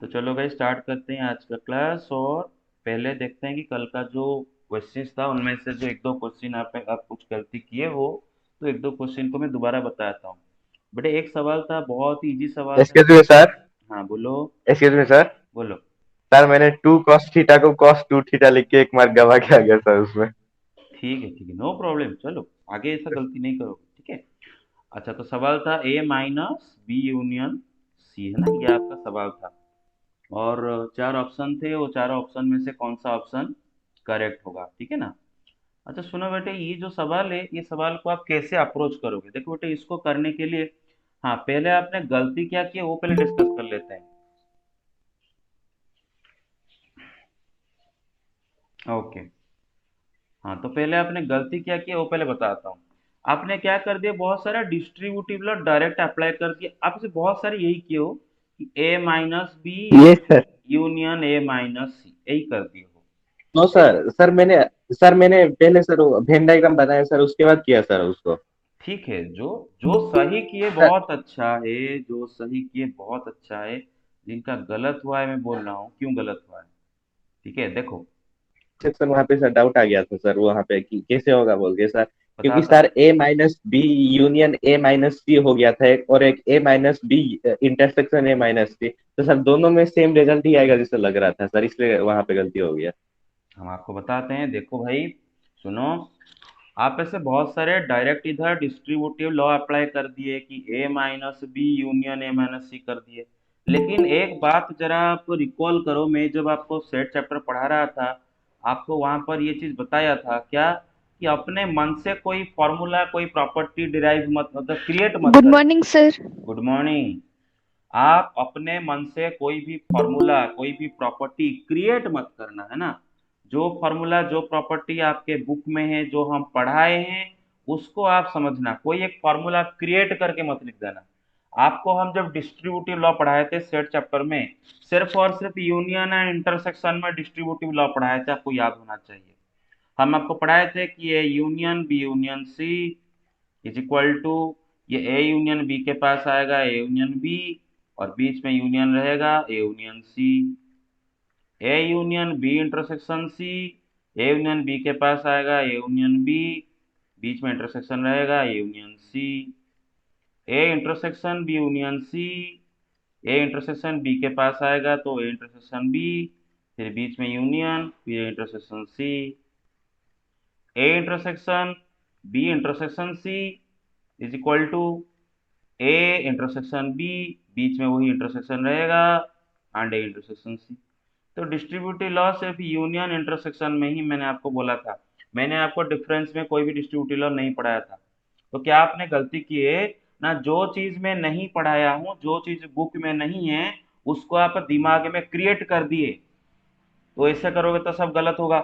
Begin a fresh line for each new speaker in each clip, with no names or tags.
तो चलो भाई स्टार्ट करते हैं आज का क्लास। और पहले देखते हैं कि कल का जो क्वेश्चंस था उनमें से जो एक दो क्वेश्चन आप कुछ गलती किए हो, तो एक दो क्वेश्चन को मैं दोबारा बताता हूँ। बेटे एक सवाल था, बहुत ही इजी सवाल था।
Excuse me sir.
हाँ बोलो।
Excuse me sir.
बोलो।
सर मैंने टू कॉस थीटा को कॉस टू थीटा लिख के एक मार्क गवा के आ गया सर उसमें।
ठीक है, नो प्रॉब्लम, चलो आगे ऐसा गलती नहीं करोगे, ठीक है। अच्छा, तो सवाल था ए माइनस बी यूनियन सी, है ना, ये आपका सवाल था। और चार ऑप्शन थे, वो चारों ऑप्शन में से कौन सा ऑप्शन करेक्ट होगा, ठीक है ना। अच्छा सुनो बेटे, ये जो सवाल है, ये सवाल को आप कैसे अप्रोच करोगे, देखो बेटे इसको करने के लिए, हाँ पहले आपने गलती क्या की है वो पहले डिस्कस कर लेते हैं। ओके। हाँ तो पहले आपने गलती क्या की है वो पहले बताता हूँ। आपने क्या कर दिया, बहुत सारा डिस्ट्रीब्यूटिव लॉ डायरेक्ट अप्लाई कर दिया, आपसे बहुत सारे यही किए हो कि ए माइनस बी
ये सर।
यूनियन ए माइनस सी, यही कर दिए हो।
नो सर, सर मैंने पहले सर वो वेन डायग्राम बनाया सर, उसके बाद किया सर उसको।
ठीक है, जो जो सही किए
सर
बहुत अच्छा है, जो सही किए बहुत अच्छा है। जिनका गलत हुआ है मैं बोल रहा हूँ क्यों गलत हुआ है। ठीक है देखो,
सर वहाँ पे सर डाउट आ गया था सर वहाँ पे कि कैसे होगा बोल के सर। क्योंकि
बताता।
Sir A minus B union A minus C हो गया था एक, और एक A minus B intersection A minus C, तो सर दोनों में सेम रिजल्ट ही आएगा जैसे लग रहा था सर, इसलिए वहाँ पे गलती हो गया।
हम आपको बताते हैं, देखो भाई सुनो। आप ऐसे बहुत सारे डायरेक्ट इधर डिस्ट्रीब्यूटिव लॉ अप्लाई कर दिए कि A minus B union A minus C कर दिए। लेकिन एक बात जरा आप रिकॉल करो, मैं जब आपको सेट चैप्टर पढ़ा रहा था, आपको वहां पर ये चीज बताया था क्या, कि अपने मन से कोई फॉर्मूला कोई प्रॉपर्टी डिराइव मत, मतलब क्रिएट मत
गुड
करना।
Morning sir.
Good morning. आप अपने मन से कोई भी फॉर्मूला कोई भी प्रॉपर्टी क्रिएट मत करना, है ना। जो फॉर्मूला जो प्रॉपर्टी आपके बुक में है, जो हम पढ़ाए हैं, उसको आप समझना, कोई एक फॉर्मूला क्रिएट करके मत लिख देना। आपको हम जब डिस्ट्रीब्यूटिव लॉ पढ़ाए थे सेट चैप्टर में, सिर्फ और सिर्फ यूनियन एंड इंटरसेक्शन में डिस्ट्रीब्यूटिव लॉ पढ़ाए थे, आपको याद होना चाहिए। हम आपको पढ़ाए थे कि A union B union C is equal to, ये ए यूनियन बी के पास आएगा ए यूनियन बी, और बीच में यूनियन रहेगा A union C. A union B intersection C, A union B के पास आएगा ए यूनियन बी, बीच में इंटरसेक्शन रहेगा A union C. A intersection B union C, A intersection B के पास आएगा तो ए इंटरसेक्शन बी, फिर बीच में यूनियन, फिर intersection C. A intersection B intersection C is equal to A intersection B, बीच में वही इंटरसेक्शन रहेगा एंड ए इंटरसेक्शन सी। तो डिस्ट्रीब्यूटिव लॉ सिर्फ यूनियन इंटरसेक्शन में ही मैंने आपको बोला था, मैंने आपको डिफरेंस में कोई भी डिस्ट्रीब्यूटिव लॉ नहीं पढ़ाया था। तो क्या आपने गलती की है ना, जो चीज मैं नहीं पढ़ाया हूँ, जो चीज बुक में नहीं है, उसको आप दिमाग में क्रिएट कर दिए। तो ऐसे करोगे तो सब गलत होगा,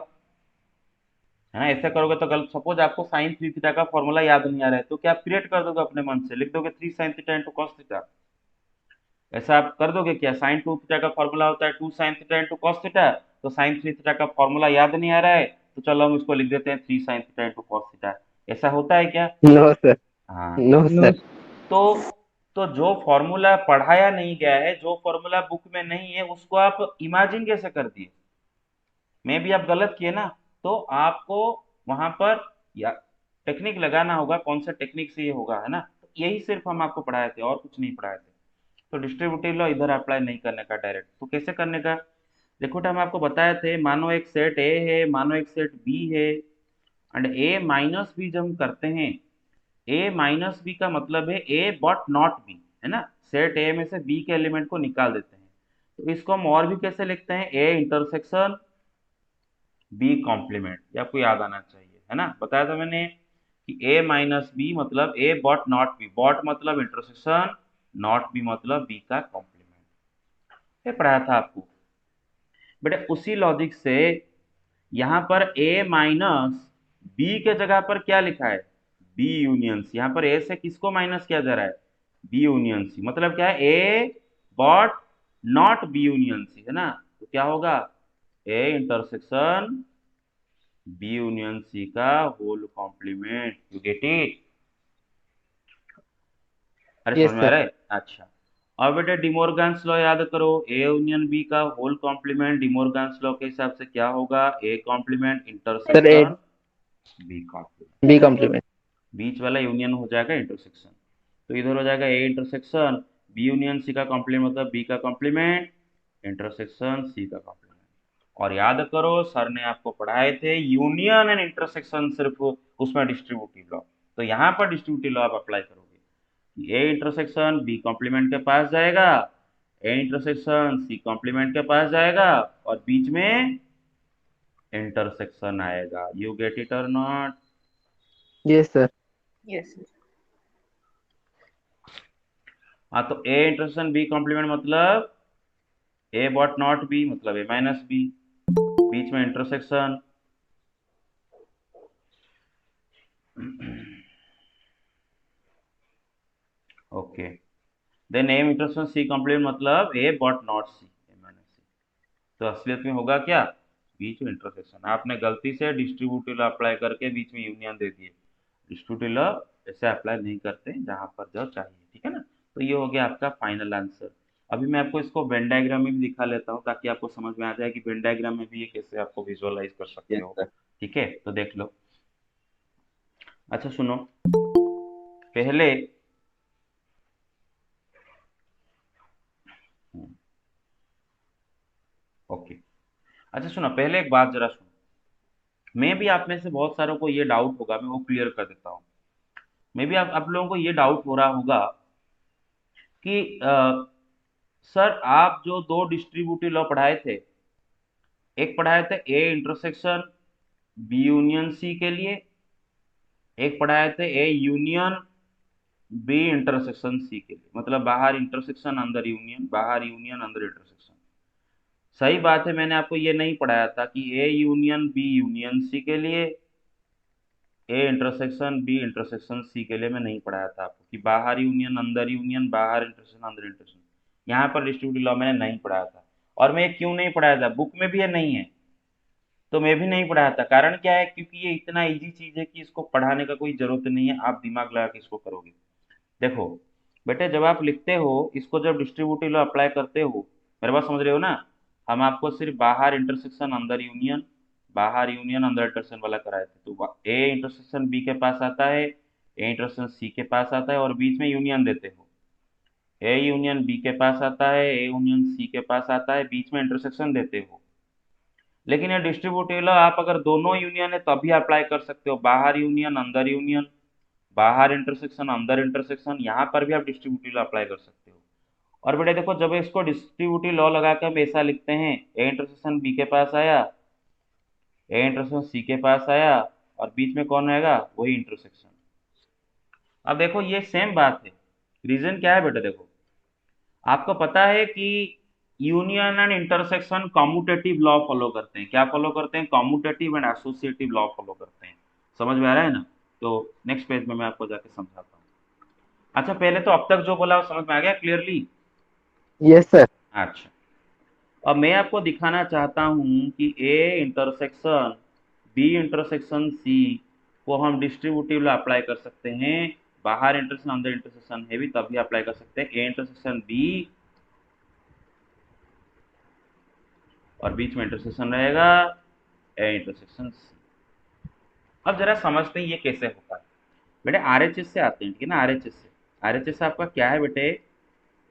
है ना। ऐसे करोगे तो गलत। सपोज आपको साइन थ्री थीटा का फॉर्मूला याद नहीं आ रहा है, तो क्या आप क्रिएट कर दोगे अपने मन से, लिख दोगे three sine theta into cos theta. ऐसा आप कर दोगे क्या, साइन टू थीटा का फॉर्मूला होता है two sine theta into cos theta, तो साइन थ्री थीटा का फॉर्मूला याद नहीं आ रहा है, तो चलो हम इसको लिख देते हैं three sine theta into cos theta. ऐसा होता है क्या।
No sir.
हाँ।
No sir.
तो तो जो फॉर्मूला पढ़ाया नहीं गया है, जो फॉर्मूला बुक में नहीं है, उसको आप इमेजिन कैसे कर दिए। में भी आप गलत किए ना। तो आपको वहां पर या टेक्निक लगाना होगा, कौन सा टेक्निक से ये होगा, है ना। तो यही सिर्फ हम आपको पढ़ाए थे और कुछ नहीं पढ़ाए थे। तो डिस्ट्रीब्यूटिव लॉ इधर अप्लाई नहीं करने का डायरेक्ट, तो कैसे करने का। देखो बेटा हम आपको बताए थे, मानो एक सेट ए है, मानो एक सेट बी है, एंड ए माइनस बी जब हम करते हैं, ए माइनस बी का मतलब है ए बट नॉट बी, है ना। सेट ए में से बी के एलिमेंट को निकाल देते हैं। तो इसको हम और भी कैसे लिखते हैं, ए इंटरसेक्शन बी कॉम्प्लीमेंट, ये आपको याद आना चाहिए, है ना। बताया था मैंने कि ए माइनस बी मतलब A but not B, bot मतलब इंटरसेक्शन, नॉट बी मतलब बी का कॉम्प्लीमेंट। ये पढ़ाया था आपको। बेटे उसी लॉजिक से यहाँ पर ए माइनस बी के जगह पर क्या लिखा है, बी यूनियन सी। यहाँ पर ए से किसको माइनस किया जा रहा है, बी यूनियन सी। मतलब क्या है, A but not B union C, है ना। तो क्या होगा, A intersection B union C का whole complement. You get it. अरे समझ
यस
में आ
सर।
रहा है, अच्छा। और बेटे डिमोर्गन्स लॉ याद करो, ए यूनियन बी का होल कॉम्प्लीमेंट डिमोर्गन्स लॉ के हिसाब से क्या होगा, A complement
sir A
intersection B complement,
B complement.
बीच वाला यूनियन हो जाएगा इंटरसेक्शन। तो इधर हो जाएगा A intersection B union C का कॉम्प्लीमेंट, मतलब बी का कॉम्प्लीमेंट इंटरसेक्शन सी का कॉम्प्लीमेंट। और याद करो सर ने आपको पढ़ाए थे यूनियन एंड इंटरसेक्शन सिर्फ उसमें डिस्ट्रीब्यूटिव लॉ, तो यहाँ पर डिस्ट्रीब्यूटिव लॉ आप अप्लाई करोगे, ए इंटरसेक्शन बी कॉम्प्लीमेंट के पास जाएगा, ए इंटरसेक्शन सी कॉम्प्लीमेंट के पास जाएगा, और बीच में इंटरसेक्शन आएगा। यू गेट इट और नॉट?
Yes sir.
यस।
हाँ, तो ए इंटरसेक्शन बी कॉम्प्लीमेंट मतलब ए बॉट नॉट बी, मतलब ए माइनस बी, बीच में intersection. Okay, then A intersection C complement मतलब A but not C, A minus C. तो असलियत में होगा क्या, बीच में इंटरसेक्शन। आपने गलती से डिस्ट्रीब्यूटिव लॉ अप्लाई करके बीच में यूनियन दे दिए, डिस्ट्रीब्यूटिव लॉ ऐसे अप्लाई नहीं करते जहां पर जो चाहिए, ठीक है ना। तो ये हो गया आपका फाइनल आंसर। अभी मैं आपको इसको वेन डायग्राम में भी दिखा लेता हूँ ताकि आपको समझ में आ जाए कि वेन डायग्राम में भी ये कैसे आपको विजुअलाइज कर सकते
यस
हो।
सर।
ठीक है, तो देख लो। अच्छा सुनो, पहले ओके, अच्छा सुनो, पहले एक बात जरा सुनो, मैं भी आप में से बहुत सारों को ये डाउट होगा, मैं वो क्लियर कर देता हूँ। मे भी आप लोगों को ये डाउट हो रहा होगा कि सर आप जो दो डिस्ट्रीब्यूटिव लॉ पढ़ाए थे, एक पढ़ाए थे A intersection B union C के लिए, एक पढ़ाए थे A union B intersection C के लिए, मतलब बाहर इंटरसेक्शन अंदर यूनियन, बाहर यूनियन अंदर इंटरसेक्शन। सही बात है, मैंने आपको ये नहीं पढ़ाया था कि A union B union C के लिए, A intersection B intersection C के लिए मैं नहीं पढ़ाया था आपको कि बाहर यूनियन अंदर यूनियन, बाहर इंटरसेक्शन अंदर इंटरसेक्शन। यहाँ पर डिस्ट्रीब्यूटिव लॉ मैंने नहीं पढ़ाया था, और मैं ये क्यों नहीं पढ़ाया था, बुक में भी ये नहीं है, तो मैं भी नहीं पढ़ाया था। कारण क्या है, क्योंकि ये इतना इजी चीज है कि इसको पढ़ाने का कोई जरूरत नहीं है, आप दिमाग लगा के इसको करोगे। देखो बेटे, जब आप लिखते हो इसको, जब डिस्ट्रीब्यूटिव लॉ अप्लाई करते हो, मेरे बात समझ रहे हो ना, हम आपको सिर्फ बाहर इंटरसेक्शन अंदर यूनियन, बाहर यूनियन अंदर इंटरसेक्शन वाला कराए थे। तो ए इंटरसेक्शन बी के पास आता है, ए इंटरसेक्शन सी के पास आता है, और बीच में यूनियन देते हो। ए यूनियन बी के पास आता है, ए यूनियन सी के पास आता है, बीच में इंटरसेक्शन देते हो। लेकिन ये डिस्ट्रीब्यूटिव लॉ आप अगर दोनों यूनियन है तभी अप्लाई कर सकते हो, बाहर यूनियन अंदर यूनियन, बाहर इंटरसेक्शन अंदर इंटरसेक्शन, यहाँ पर भी आप डिस्ट्रीब्यूटिव लॉ अप्लाई कर सकते हो। और बेटे देखो, जब इसको डिस्ट्रीब्यूटिव लॉ लगा के हम ऐसा लिखते हैं, ए इंटरसेक्शन बी के पास आया, ए इंटरसेक्शन सी के पास आया, और बीच में कौन रहेगा, वही इंटरसेक्शन। अब देखो ये सेम बात है, रीजन क्या है बेटा, देखो आपको पता है कि union and intersection commutative law follow करते हैं। क्या फॉलो करते हैं, commutative and associative law follow करते हैं। समझ में आ रहा है ना? तो नेक्स्ट पेज में मैं आपको जाके समझाता हूँ। अच्छा, पहले तो अब तक जो बोला वो समझ में आ गया क्लियरली?
Yes sir.
अच्छा, अब मैं आपको दिखाना चाहता हूँ कि A intersection B intersection C को हम डिस्ट्रीब्यूटिव लॉ अप्लाई कर सकते हैं, बाहर इंटरसेक्शन अंदर इंटरसेक्शन है भी तभी अप्लाई कर सकते हैं। ए इंटरसेक्शन बी और बीच में इंटरसेक्शन रहेगा ए इंटरसेक्शन सी। अब जरा समझते हैं ये कैसे होता है। बेटे आरएचएस से आते हैं, ठीक है ना, आरएचएस से। आरएचएस आपका क्या है बेटे,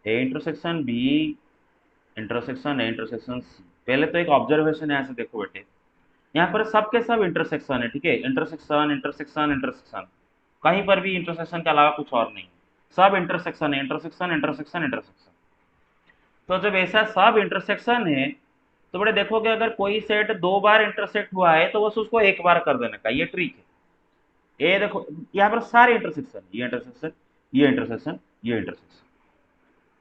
A intersection B intersection A intersection C. पहले तो एक ऑब्जर्वेशन यहाँ से देखो बेटे, यहाँ पर सबके सब इंटरसेक्शन है, ठीक है, इंटरसेक्शन इंटरसेक्शन इंटरसेक्शन, कहीं पर भी इंटरसेक्शन के अलावा कुछ और नहीं, सब इंटरसेक्शन है, इंटरसेक्शन इंटरसेक्शन इंटरसेक्शन। तो जब ऐसा सब इंटरसेक्शन है, तो बड़े देखोगे अगर कोई सेट दो बार इंटरसेक्ट हुआ है तो बस उसको एक बार कर देने का, ये ट्रिक है। ये देखो यहाँ पर सारे इंटरसेक्शन, ये इंटरसेक्शन ये इंटरसेक्शन ये इंटरसेक्शन,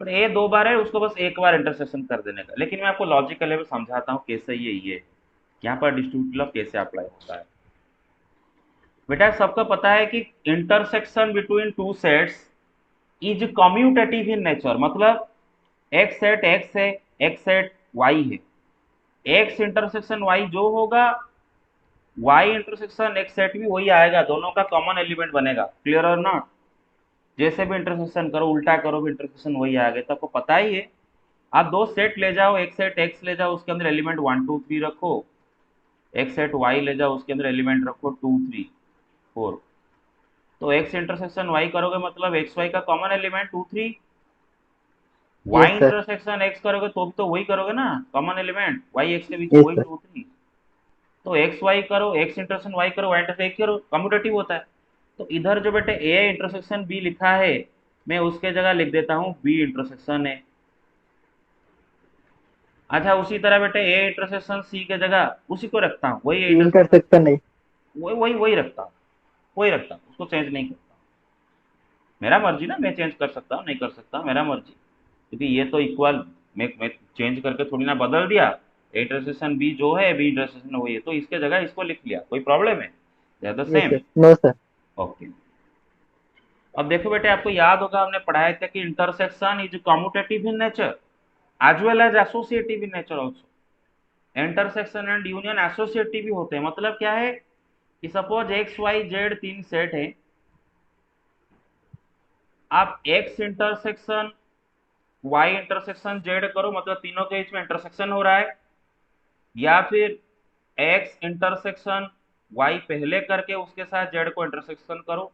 पर ए दो बार है उसको बस एक बार इंटरसेक्शन कर देने का। लेकिन मैं आपको लॉजिकल लेवल समझाता हूँ कैसे ये यहाँ पर डिस्ट्रीब्यूटिव लॉ कैसे अप्लाई होता है। बेटा सबको पता है कि intersection between two sets is commutative in nature, मतलब एक्स सेट एक्स है, एक्स सेट वाई है, एक्स इंटरसेक्शन वाई जो होगा, वाई इंटरसेक्शन एक्स सेट भी वही आएगा, दोनों का कॉमन एलिमेंट बनेगा। क्लियर और नॉट? जैसे भी इंटरसेक्शन करो, उल्टा करो भी इंटरसेक्शन वही आ गए, तो आपको पता ही है। आप दो सेट ले जाओ, एक सेट एक्स ले जाओ, उसके अंदर एलिमेंट 1 2 3 रखो, एक सेट वाई ले जाओ, उसके अंदर एलिमेंट रखो 2 3 4। तो एक्स इंटरसेक्शन वाई करोगे मतलब एक्स वाई का common element 2 3। Y
yes sir.
Intersection X करोगे तो भी तो वही करोगे ना, कॉमन एलिमेंट वाई एक्स के बीच में
यस
वही
सर।
2 3। तो एक्स वाई करो, एक्स इंटरसेक्शन वाई करो, वाई इंटरसेक्शन करो, कम्यूटेटिव होता है। तो इधर जो बेटे ए इंटरसेक्शन बी लिखा है, मैं उसके जगह लिख देता हूँ बी इंटरसेक्शन ए। अच्छा, उसी तरह बेटे ए इंटरसेक्शन सी के जगह उसी को रखता हूँ, वही ए इंटरसेक्शन,
इंटरसेक्शन नहीं।
वही वही वही रखता हूँ, वही रखता हूँ, उसको चेंज नहीं करता। मेरा मर्जी ना, मैं चेंज कर सकता हूँ नहीं कर सकता हूँ, मेरा मर्जी। क्योंकि ये तो इक्वल, मैं चेंज करके थोड़ी ना बदल दिया। ए इंटरसेक्शन बी जो है, बी इंटरसेक्शन वही है, तो इसके जगह इसको लिख लिया, कोई प्रॉब्लम है? They are the
yes
same.
Sir. No sir.
Okay. अब देखो बेटे, आपको याद होगा हमने पढ़ाया था कि intersection is commutative in nature as well as associative in nature also. Intersection and union associative भी होते हैं। मतलब क्या है कि सपोज एक्स वाई जेड तीन सेट है, आप X intersection Y intersection Z करो, मतलब तीनों के बीच में इंटरसेक्शन हो रहा है, या फिर एक्स इंटरसेक्शन वाई पहले करके उसके साथ जेड को इंटरसेक्शन करो,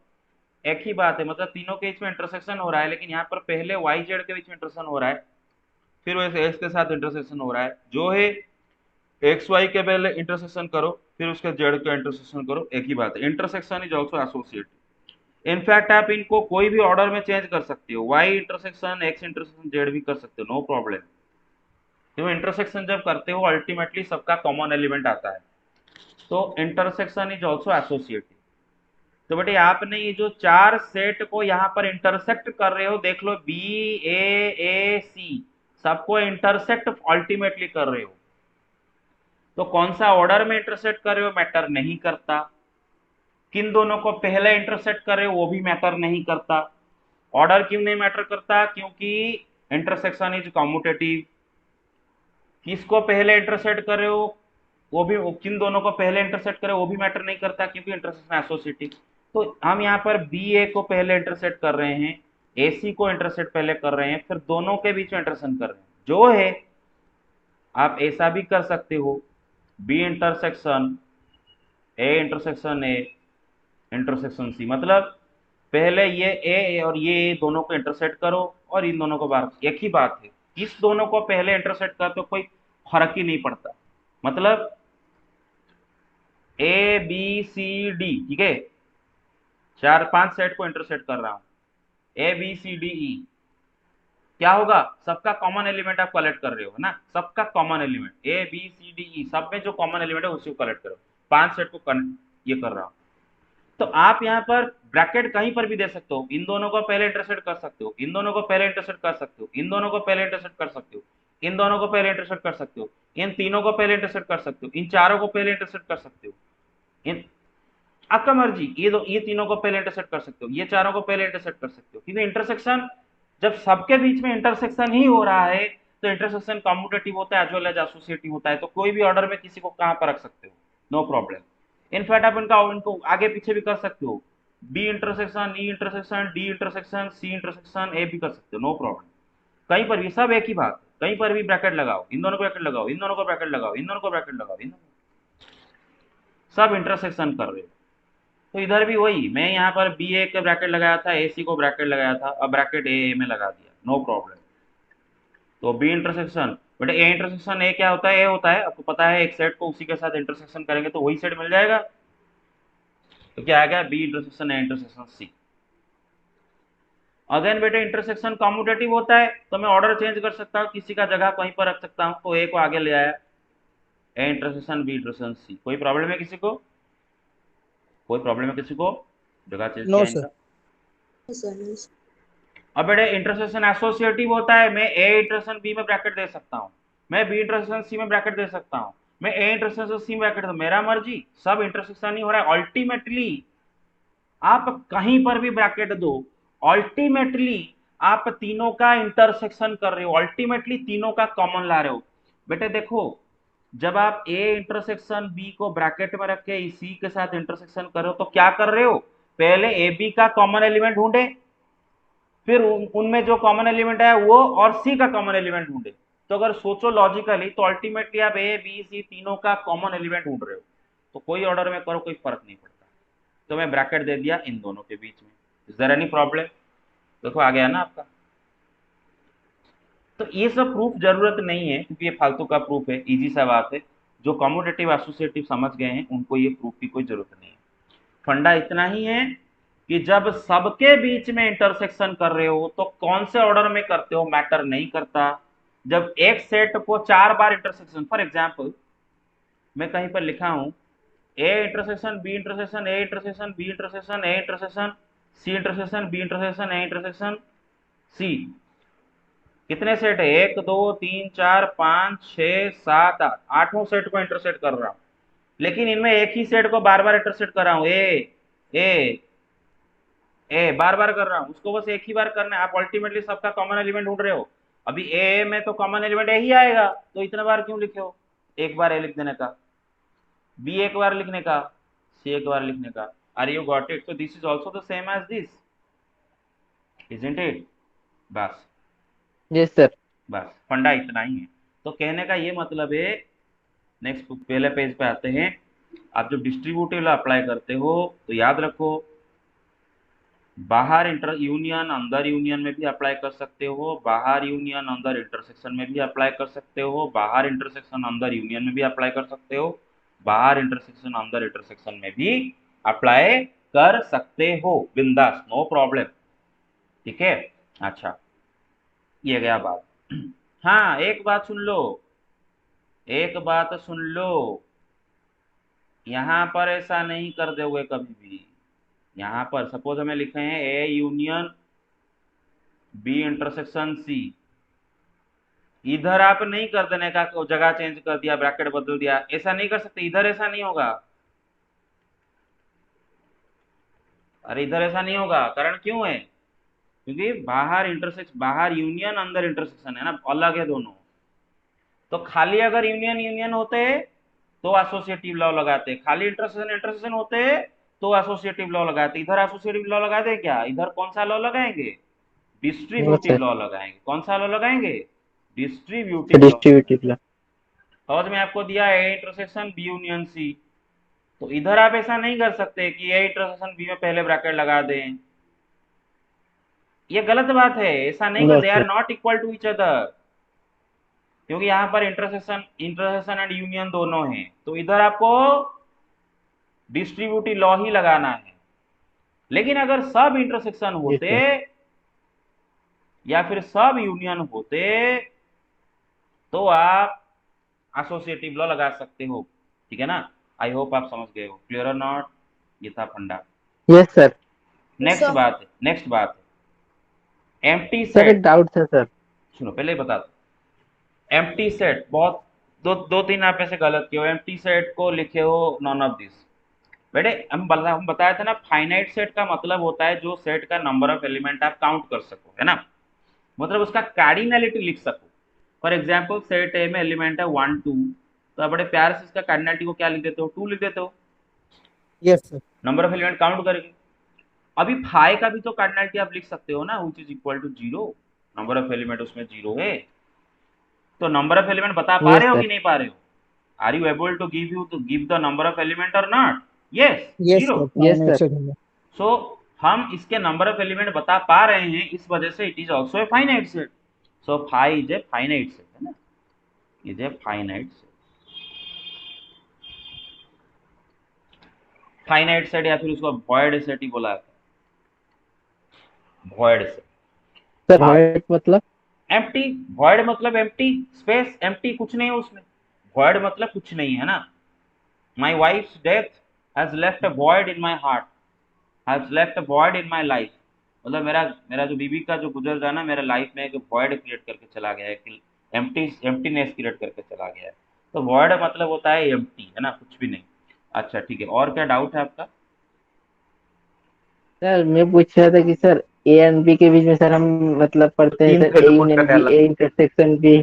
एक ही बात है। मतलब तीनों के बीच में इंटरसेक्शन हो रहा है, लेकिन यहाँ पर पहले वाई जेड के बीच में इंटरसेक्शन हो रहा है, फिर वैसे एक्स के साथ इंटरसेक्शन हो रहा है। जो है एक्स वाई के पहले इंटरसेक्शन करो, फिर उसके जेड का इंटरसेक्शन करो, एक ही बात है। Intersection is also associative. In fact आप इनको कोई भी ऑर्डर में चेंज कर सकते हो, Y intersection X intersection Z भी कर सकते हो, नो प्रॉब्लम। क्यों, इंटरसेक्शन जब करते हो अल्टीमेटली सबका कॉमन एलिमेंट आता है। तो इंटरसेक्शन इज ऑल्सो एसोसिएटिव। तो बेटे आपने ये जो चार सेट को यहाँ पर इंटरसेक्ट कर रहे हो, देख लो बी ए सी, सबको इंटरसेक्ट अल्टीमेटली कर रहे हो। तो कौन सा ऑर्डर में इंटरसेक्ट कर रहे हो मैटर नहीं करता, किन दोनों को पहले इंटरसेक्ट कर रहे हो वो भी मैटर नहीं करता। ऑर्डर क्यों नहीं मैटर करता? क्योंकि इंटरसेक्शन इज कम्यूटेटिव। किसको पहले इंटरसेक्ट कर रहे हो वो भी, किन दोनों को पहले इंटरसेक्ट करे वो भी मैटर नहीं करता, क्योंकि इंटरसेक्शन एसोसिएटिव। तो हम यहाँ पर बी ए को पहले इंटरसेक्ट कर रहे हैं, ए सी को इंटरसेक्ट पहले कर रहे हैं, फिर दोनों के बीच में इंटरसेक्शन कर रहे हैं। जो है आप ऐसा भी कर सकते हो, B intersection A intersection A intersection C, मतलब पहले ये ए और ये A दोनों को इंटरसेक्ट करो और इन दोनों को बाहर, एक ही बात है। इस दोनों को पहले इंटरसेक्ट करते तो कोई फर्क ही नहीं पड़ता। मतलब ए बी सी डी, ठीक है, चार पांच सेट को इंटरसेक्ट कर रहा हूं, ए बी सी डी ई, क्या होगा? सबका कॉमन एलिमेंट आप कलेक्ट कर रहे हो ना, सबका common element A B C D E, सब में जो कॉमन एलिमेंट है उसी को कलेक्ट करो, पांच सेट को ये कर रहा हूं। तो आप यहाँ पर ब्रैकेट कहीं पर भी दे सकते हो, इन दोनों को पहले इंटरसेक्ट कर सकते हो, इन दोनों को पहले इंटरसेक्ट कर सकते हो, इन दोनों को पहले इंटरसेक्ट कर सकते हो, इन दोनों को पहले इंटरसेक्ट कर सकते हो, इन तीनों को पहले इंटरसेक्ट कर सकते हो, इन चारों को पहले इंटरसेक्ट कर सकते हो, इन आपका मर्जी, ये तीनों को पहले इंटरसेक्ट कर सकते हो, ये चारों को पहले इंटरसेक्ट कर सकते हो। क्योंकि इंटरसेक्शन जब सबके बीच में इंटरसेक्शन ही हो रहा है तो इंटरसेक्शन कम्यूटेटिव होता है एज वेल एज एसोसिएटिव होता है। तो कोई भी ऑर्डर में किसी को कहां पर रख सकते हो, नो प्रॉब्लम। इनफैक्ट आप इनको आगे पीछे भी कर सकते हो, B intersection E intersection D intersection C intersection A भी कर सकते हो, नो प्रॉब्लम। कहीं पर भी सब एक ही बात, कहीं पर भी ब्रैकेट लगाओ, इन दोनों को ब्रैकेट लगाओ, इन दोनों को ब्रैकेट लगाओ, इन दोनों को ब्रैकेट लगाओ, इन दोनों सब इंटरसेक्शन कर रहे हो। तो इधर भी वही, मैं यहाँ पर बी ए के ब्रैकेट लगाया था, ए सी को ब्रैकेट लगाया था, अब ब्रैकेट ए में लगा दिया, नो प्रॉब्लम। तो बी इंटरसेक्शन, बेटे ए इंटरसेक्शन ए क्या होता है? ए होता है, आपको पता है, एक सेट को उसी के साथ इंटरसेक्शन करेंगे तो वही सेट मिल जाएगा। तो क्या आ गया? B intersection A intersection C. Again बेटे इंटरसेक्शन कॉम्यूटेटिव होता है, तो मैं ऑर्डर चेंज कर सकता हूँ, किसी का जगह कहीं पर रख सकता हूँ, तो ए को आगे ले आया, A intersection B intersection C. कोई प्रॉब्लम है किसी को? कोई प्रॉब्लम है किसी को जगह चेंज
नो
किया
सर।
इनका? अब बेटे इंटरसेक्शन एसोसिएटिव होता है, मैं ए इंटरसेक्शन बी में ब्रैकेट दे सकता हूँ, मैं बी इंटरसेक्शन सी में ब्रैकेट दे सकता हूँ, मैं ए इंटरसेक्शन सी में ब्रैकेट, मेरा मर्जी, सब इंटरसेक्शन ही हो रहा है अल्टीमेटली। आप कहीं पर भी ब्रैकेट दो, अल्टीमेटली आप तीनों का इंटरसेक्शन कर रहे हो, अल्टीमेटली तीनों का कॉमन ला रहे हो। बेटे देखो, जब आप ए इंटरसेक्शन बी को ब्रैकेट में रख के सी के साथ इंटरसेक्शन कर रहे हो तो क्या कर रहे हो? पहले ए बी का कॉमन एलिमेंट ढूंढे, फिर उनमें जो कॉमन एलिमेंट है वो और सी का कॉमन एलिमेंट ढूंढे। तो अगर सोचो लॉजिकली तो अल्टीमेटली आप ए बी सी तीनों का कॉमन एलिमेंट ढूंढ रहे हो, तो कोई ऑर्डर में करो कोई फर्क नहीं पड़ता। तो मैं ब्रैकेट दे दिया इन दोनों के बीच में। Is there any problem? देखो आ गया ना आपका। तो ये सब प्रूफ जरूरत नहीं है क्योंकि ये फालतू का प्रूफ है, इजी सा बात है। जो कॉम्यूटेटिव एसोसिएटिव समझ गए हैं उनको ये प्रूफ की कोई जरूरत नहीं है। फंडा इतना ही है कि जब सबके बीच में इंटरसेक्शन कर रहे हो तो कौन से ऑर्डर में करते हो मैटर नहीं करता। जब एक सेट को 4 बार इंटरसेक्शन, फॉर एग्जाम्पल मैं कहीं पर लिखा हूं A intersection B intersection A intersection B intersection A intersection C intersection B intersection A intersection C, कितने सेट है? 1 2 3 4 5 6 7 8, आठों सेट को इंटरसेक्ट कर रहा हूं। लेकिन इनमें एक ही सेट को बार बार इंटरसेक्ट कर रहा हूं, ए ए बार बार कर रहा हूं, उसको बस एक ही बार करना है। आप अल्टीमेटली सबका कॉमन एलिमेंट ढूंढ रहे हो। अभी ए में तो कॉमन एलिमेंट ए ही आएगा, तो इतने बार क्यों लिखे हो? एक बार ए लिख देने का, बी एक बार लिखने का, सी एक बार लिखने का। Are you got it? So this is also the same as this, isn't it? बस
यस सर।
बस फंडा इतना ही है। तो कहने का ये मतलब है, नेक्स्ट पहले पेज पे आते हैं। आप जब डिस्ट्रीब्यूटिव लॉ अप्लाई करते हो तो याद रखो, बाहर इंटर यूनियन अंदर यूनियन में भी अप्लाई कर सकते हो, बाहर यूनियन अंदर इंटरसेक्शन में भी अप्लाई कर सकते हो, बाहर इंटरसेक्शन अंदर यूनियन में भी अप्लाई कर सकते हो, बाहर इंटरसेक्शन अंदर इंटरसेक्शन में भी अप्लाई कर सकते हो, बिंदास, नो प्रॉब्लम। ठीक है? अच्छा, ये गया बात। हाँ एक बात सुन लो, एक बात सुन लो, यहां पर ऐसा नहीं कर दोगे कभी भी। यहां पर सपोज हमें लिखे हैं A union B intersection C, इधर आप नहीं कर देने का जगह चेंज कर दिया, ब्रैकेट बदल दिया, ऐसा नहीं कर सकते। इधर ऐसा नहीं होगा। अरे इधर ऐसा नहीं होगा, कारण क्यों है? क्योंकि बाहर इंटरसेक्शन, बाहर यूनियन अंदर इंटरसेक्शन है ना, अलग है दोनों। तो खाली अगर यूनियन यूनियन होते तो एसोसिएटिव लॉ लगाते, खाली इंटरसेक्शन इंटरसेक्शन होते तो एसोसिएटिव लॉ लगाते। इधर एसोसिएटिव लॉ लगाते क्या? इधर कौन सा लॉ लगाएंगे?
No
distributive
sir.
लॉ लगाएंगे। कौन सा लॉ लगाएंगे? डिस्ट्रीब्यूटिव लॉ
डिस्ट्रीब्यूटिव
लगाएंगे।
लॉ।
समझ में आपको दिया A intersection B union C. तो इधर आप ऐसा नहीं कर सकते कि ए इंटरसेक्शन बी में पहले ब्रैकेट लगा दें, ये गलत बात है। ऐसा नहीं कर,
no
they
sir.
Are not equal to each other, क्योंकि यहाँ पर इंटरसेक्शन इंटरसेक्शन एंड यूनियन दोनों हैं। तो इधर आपको डिस्ट्रीब्यूटिव लॉ ही लगाना है। लेकिन अगर सब इंटरसेक्शन
जी
होते
सर।
या फिर सब यूनियन होते तो आप एसोसिएटिव लॉ लगा सकते हो। ठीक है ना? आई होप आप समझ गए हो। क्लियर और नॉट? ये था फंडा।
Yes sir.
नेक्स्ट बात है, नेक्स्ट बात है एम्प्टी
सर एक
सेट।
डाउट था सर।
सुनो पहले ही बता दो, एम्प्टी सेट बहुत दो तीन आप ऐसे गलत किए हो। एम्प्टी सेट को लिखे हो नॉन ऑफ दिस। बेटे हम बताया था ना, फाइनाइट सेट का मतलब होता है जो सेट का नंबर ऑफ एलिमेंट आप काउंट कर सको, है ना, मतलब उसका कार्डिनलिटी लिख सको। फॉर एग्जाम्पल सेट ए में एलिमेंट है 1 2, तो आप बड़े प्यार से इसका कार्डिनलिटी को क्या लिख देते हो? 2 लिख देते हो,
yes sir.
Number of element count करके। अभी फाइव का भी तो कार्डिनलिटी आप लिख सकते हो ना, which is equal to 0, number of element उसमें 0 है। तो नंबर ऑफ एलिमेंट बता पा
यस
रहे हो
सर।
कि नहीं पा रहे हो? Are you able to give the number of element और not? Yes,
yes
0।
Sir,
yes
finite
sir.
Set होगा।
सो हम इसके नंबर ऑफ एलिमेंट बता पा रहे हैं, इस वजह से it is also a finite set. So five is a finite set, है ना, is a finite set. Finite set या फिर उसको वॉइड सेट ही बोला जाता है, वॉइड सेट।
सर व्हाइट मतलब?
एम्प्टी, वॉइड मतलब एम्प्टी स्पेस, एम्प्टी कुछ नहीं है उसमें। वॉइड मतलब कुछ नहीं है ना। My wife's death has left a void in my heart, has left a void in my life. मतलब मेरा मेरा जो बीबी का जो गुजर जाना मेरे लाइफ में एक वॉइड क्रिएट करके चला गया है, एम्प्टी एम्प्टीनेस क्रिएट करके चला गया है। तो वॉइड मतलब होता है एम्प्टी, है ना, कुछ भी नहीं। अच्छा ठीक है, और क्या डाउट है आपका?
सर मैं पूछ रहा था कि सर ए एंड बी के बीच में सर हम मतलब पढ़ते हैं
तीन
सर, ए
वैल्यू पुट
यूनियन
करने
बी,
वाला।
ए इंटरसेक्शन बी।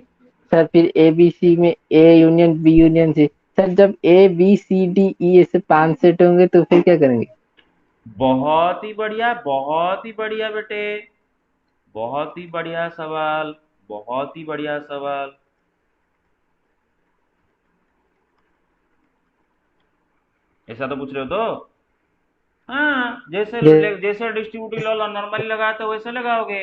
सर फिर ए बी सी में A union B union C. Sir जब ए बी सी डी ई ऐसे 5 सेट होंगे तो फिर क्या करेंगे?
बहुत ही बढ़िया, बहुत ही बढ़िया बेटे। बहुत ही बढ़िया सवाल, बहुत ही बढ़िया सवाल। ऐसा तो पूछ रहे हो तो हाँ, जैसे जैसे डिस्ट्रीब्यूटिव लॉ नॉर्मली लगाते हो वैसे लगाओगे।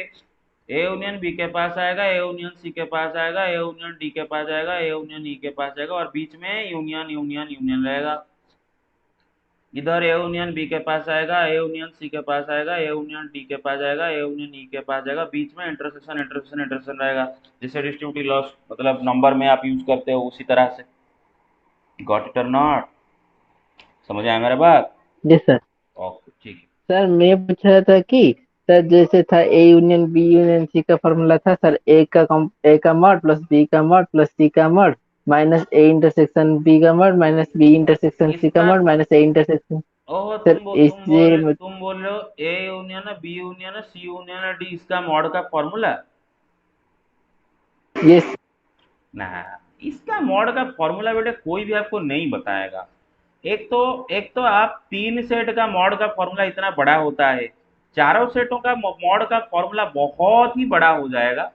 ए यूनियन बी के पास आएगा, ए यूनियन सी के पास आएगा, ए यूनियन डी के पास आएगा, ए यूनियन ई के पास आएगा, और बीच में यूनियन यूनियन यूनियन रहेगा। इधर ए यूनियन बी के पास आएगा, ए यूनियन सी के पास आएगा, ए यूनियन डी के पास आएगा, ए यूनियन ई के पास आएगा, बीच में इंटरसेक्शन इंटरसेक्शन इंटरसेक्शन रहेगा। जैसे डिस्ट्रीब्यूटिव लॉ मतलब नंबर में आप यूज करते हो उसी तरह से। गॉट इट और नॉट? समझ आया मेरा बात?
जी सर।
ओके ठीक है।
सर मैं पूछ रहा था कि सर जैसे था A union B union C का फॉर्मूला था सर, ए का मॉड प्लस बी का मॉड प्लस सी का mod minus A intersection B का mod minus B intersection C का
इसका
मॉड माइनस ए इंटरसेक्शन।
ओहो,
सर इससे
तुम बोल रहे हो ए यूनियन है, बी यूनियन है, सी यूनियन है, डी इसका मॉड का फॉर्मूला?
ये
ना, इसका मॉड का फॉर्मूला बेटे कोई भी आपको नहीं बताएगा। एक तो आप तीन सेट का मॉड का फॉर्मूला इतना बड़ा होता है, चारों सेटों का मॉड का फॉर्मूला बहुत ही बड़ा हो जाएगा।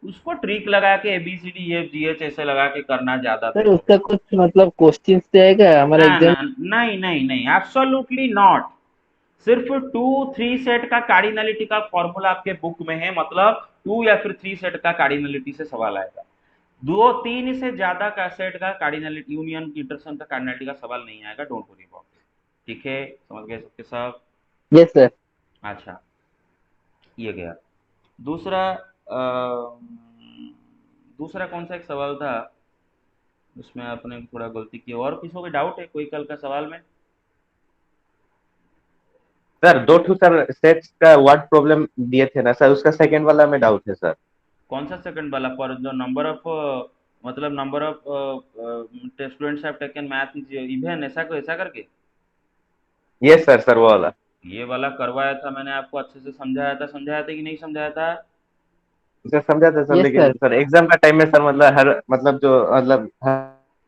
उसको ट्रिक लगा के ABCD EF GH ऐसे लगा के करना ज्यादा
सर
बेटर
उसका
होगा।
कुछ मतलब क्वेश्चंस देगा हमारा
ना
एग्जाम?
ना, नहीं नहीं नहीं, एब्सोल्युटली नॉट। सिर्फ 2 3 सेट का कार्डिनलिटी का फॉर्मूला आपके बुक में है, मतलब 2 या फिर 3 सेट का कार्डिनलिटी से सवाल आएगा। 2 3 से ज्यादा का सेट का कार्डिनलिटी यूनियन की इंटरसेक्शन का कार्डिनलिटी का सवाल नहीं आएगा। Don't worry about it. ठीक है, समझ गए सबके सब?
Yes sir.
अच्छा, ये गया। दूसरा दूसरा कौन सा एक सवाल था उसमें आपने थोड़ा गलती की? और किसी को डाउट है कोई कल का सवाल में?
सर दो ठू सर सेट्स का वर्ड प्रॉब्लम दिए थे ना सर, उसका सेकंड वाला में डाउट है सर।
कौन सा सेकंड वाला? पर जो नंबर ऑफ मतलब number of students have taken math is even, ऐसा करके?
यस सर, सर वो वाला।
ये वाला करवाया था मैंने, आपको अच्छे से समझाया था कि नहीं समझाया था?
सर समझा था सर,
यस
लेकिन
सर।
सर एग्जाम का टाइम में सर मतलब हर मतलब जो मतलब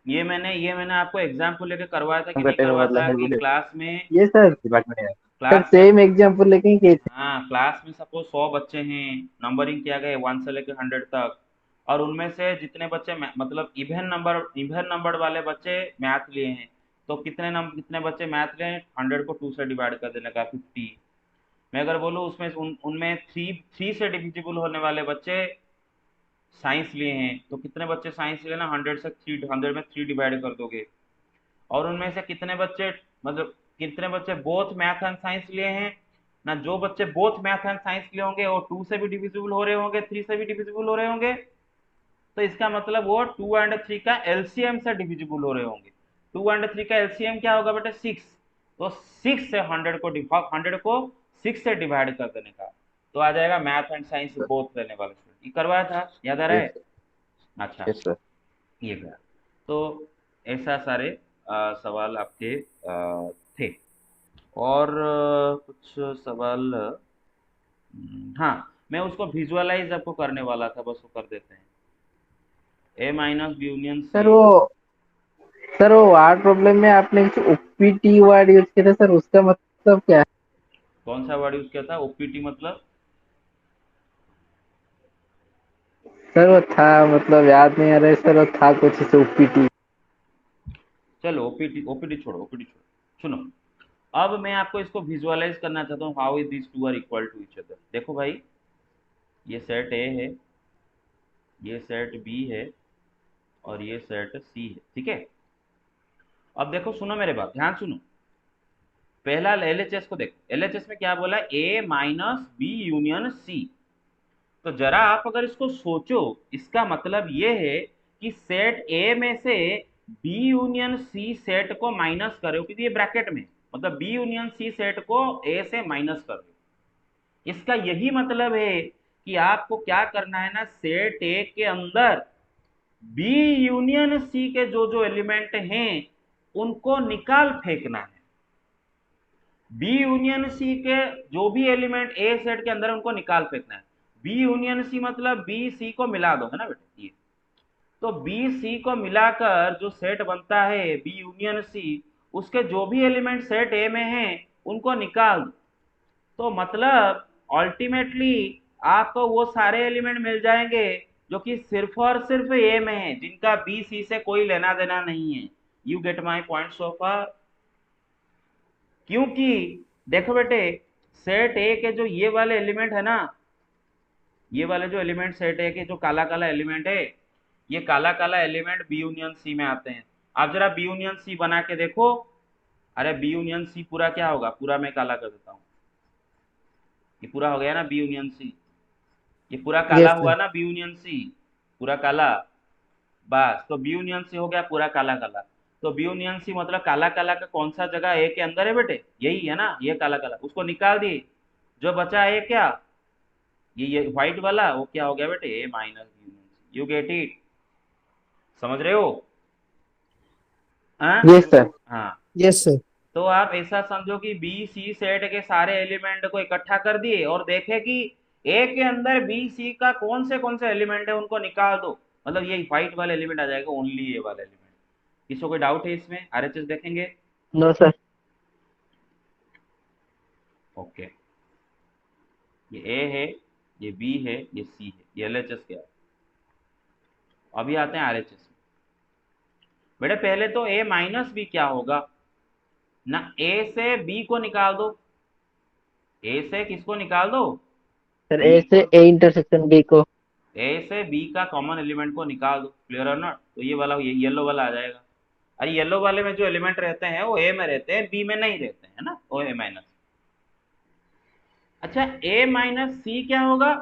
ये मैंने आपको एग्जाम को लेकर करवाया था कि
का
नहीं
टाइम में
करवाया
मतलब
था
हर
कि
वीडियो
क्लास में?
ये सर।
दिमाग में नहीं आया।
सर
क्लास में
सेम एग्जाम्पल लेके गए थे।
हाँ, क्लास में सपोज 100 बच्चे हैं, नंबरिंग किया गया 1 से लेकर 100 तक, और उनमें से जितने बच्चे मतलब इवन नंबर वाले बच्चे मैथ लिए हैं, तो कितने बच्चे मैथ लिए हैं? 100 को 2 से डिवाइड कर देने का 50। मैं अगर बोलूँ उसमें उनमें थ्री थ्री से डिविजिबल होने वाले बच्चे साइंस लिए हैं, तो कितने बच्चे साइंस लिए ना? 100 में 3 डिवाइड कर दोगे। और उनमें से कितने बच्चे मतलब कितने बच्चे बोथ मैथ एंड साइंस लिए हैं ना? जो बच्चे बोथ मैथ एंड साइंस लिए होंगे वो 2 से भी डिविजिबल हो रहे होंगे, 3 से भी डिविजिबल हो रहे होंगे। तो इसका मतलब वो 2 एंड 3 का एलसीएम से डिविजिबल हो रहे होंगे। 2 एंड 3 का एलसीएम क्या होगा बेटा? 6। तो 6 से 100 को 6 से डिवाइड कर देने का, तो आ जाएगा मैथ एंड साइंस बोथ लेने वाले स्टूडेंट। ये करवाया था, याद आ रहा
यस
है? अच्छा,
यस सर।
ये गया। तो ऐसा सारे सवाल आपके थे। और कुछ सवाल हाँ, मैं उसको विजुअलाइज आपको करने वाला था, बस वो कर देते हैं। A minus B union C.
Sir वो वार्ड प्रॉब्लम में आपने ओपीटी वर्ड यूज किया था सर, उसका मतलब क्या है?
कौन सा वर्ड यूज किया था? ओपीटी मतलब?
सर वो था मतलब याद नहीं आ रहा है सर, वो था कुछ ऐसे ओपीटी।
चलो ओपीटी ओपीटी छोड़ो, ओपीटी छोड़ो, सुनो। अब मैं आपको इसको विजुअलाइज करना चाहता हूँ, how is this two are equal to each other. देखो भाई, ये सेट ए है, ये सेट बी है, और ये सेट सी है, ठीक है? अब देखो, सुनो मेरे बात, ध्यान सुनो। पहला एलएचएस को देखो, एलएचएस में क्या बोला? ए माइनस बी यूनियन सी। तो जरा आप अगर इसको सोचो, इसका मतलब ये है कि सेट ए में से बी यूनियन सी सेट को माइनस करो, क्योंकि ये ब्रैकेट में, मतलब बी यूनियन सी सेट को ए से माइनस करो। इसका यही मतलब है कि आपको क्या करना है ना, सेट ए के अंदर बी यूनियन सी के जो जो एलिमेंट हैं उनको निकाल फेंकना है। बी यूनियन सी के जो भी एलिमेंट ए सेट के अंदर है उनको निकाल फेंकना है। बी यूनियन सी मतलब बी सी को मिला दो, है ना बेटा? ये तो बी सी को मिलाकर जो सेट बनता है बी यूनियन सी, उसके जो भी एलिमेंट सेट ए में हैं उनको निकाल दो। तो मतलब अल्टीमेटली आपको वो सारे एलिमेंट मिल जाएंगे जो कि सिर्फ और सिर्फ ए में है, जिनका बी सी से कोई लेना देना नहीं है। You get my point so far. क्योंकि देखो बेटे, सेट ए के जो ये वाले एलिमेंट है ना, ये वाले जो एलिमेंट सेट ए के जो काला काला एलिमेंट है, ये काला काला एलिमेंट बी यूनियन सी में आते हैं। आप जरा बी यूनियन सी बना के देखो। अरे बी यूनियन सी पूरा क्या होगा, पूरा मैं काला कर देता हूँ। ये पूरा हो गया ना बी यूनियन सी, ये पूरा काला
यस
हुआ
सर।
ना बी यूनियन सी, पूरा काला। बस तो बी यूनियन सी हो गया पूरा काला काला। तो बी यूनियन सी मतलब काला काला का कौन सा जगह ए के अंदर है बेटे, यही है ना, ये काला काला, उसको निकाल दिए। जो बचा है क्या, ये व्हाइट वाला, वो क्या हो गया बेटे, A minus B union C. You get it, समझ रहे हो? हाँ
यस सर।
हाँ।
Yes sir.
तो आप ऐसा समझो कि बी सी सेट के सारे एलिमेंट को इकट्ठा कर दिए और देखे कि ए के अंदर बी सी का कौन से एलिमेंट है, उनको निकाल दो। मतलब ये व्हाइट वाला एलिमेंट आ जाएगा, ओनली ये वाला एलिमेंट। किसी को कोई डाउट है इसमें? आरएचएस देखेंगे?
No sir.
ओके, ये ए है, ये बी है, ये सी है, ये एलएचएस क्या है। अभी आते हैं आरएचएस में। बेटे पहले तो ए माइनस बी क्या होगा ना, ए से बी को निकाल दो। ए से किसको निकाल दो,
सर
बी
ए से
को।
ए इंटरसेक्शन बी को।
ए से बी का कॉमन एलिमेंट को निकाल दो, क्लियर और नॉट। तो ये वाला, ये येलो वाला आ जाएगा। अरे येलो वाले में जो एलिमेंट रहते हैं वो ए में रहते हैं, बी में नहीं रहते हैं ना, ओ ए माइनस। अच्छा ए माइनस सी क्या होगा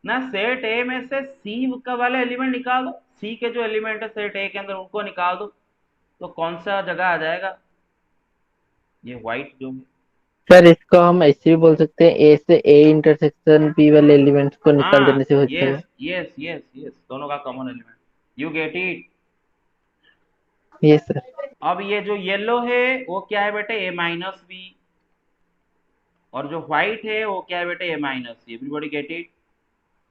ना, सेट ए में से सी का वाले एलिमेंट निकाल दो, सी के जो एलिमेंट है सेट ए के अंदर उनको निकाल दो। तो कौन सा जगह आ जाएगा, ये व्हाइट जो है।
सर इसको हम ऐसे भी बोल सकते हैं, ए से ए इंटरसेक्शन बी वाले एलिमेंट्स को निकाल
हाँ
देने से हो
यस
जाएगा।
यस यस यस, दोनों का common element. You get it.
Yes sir.
अब ये जो येलो है वो क्या है बेटे, ए माइनस बी। और जो व्हाइट है वो क्या है बेटे, A minus C. Everybody get it.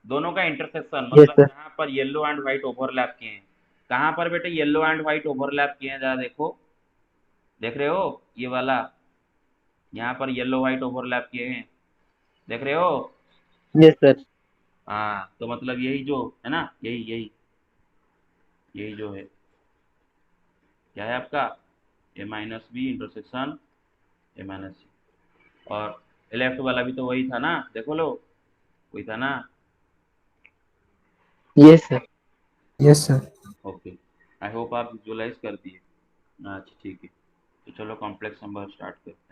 दोनों का इंटरसेक्शन,
यस
मतलब
सर।
जहाँ पर येलो एंड व्हाइट ओवरलैप किए हैं। कहाँ पर बेटे येलो एंड व्हाइट ओवरलैप किए हैं, जरा देखो, देख रहे हो ये वाला, यहाँ पर येलो व्हाइट ओवरलैप किए हैं, देख रहे हो?
Yes sir.
हाँ तो मतलब यही जो है ना, यही यही यही जो है, क्या है आपका, A minus B intersection A minus C. और लेफ्ट वाला भी तो वही था ना, देखो लो, वही था ना।
Yes sir.
Yes sir.
Okay, I hope आप विजुअलाइज कर दिए। अच्छा ठीक है, तो चलो कॉम्प्लेक्स नंबर स्टार्ट करते हैं।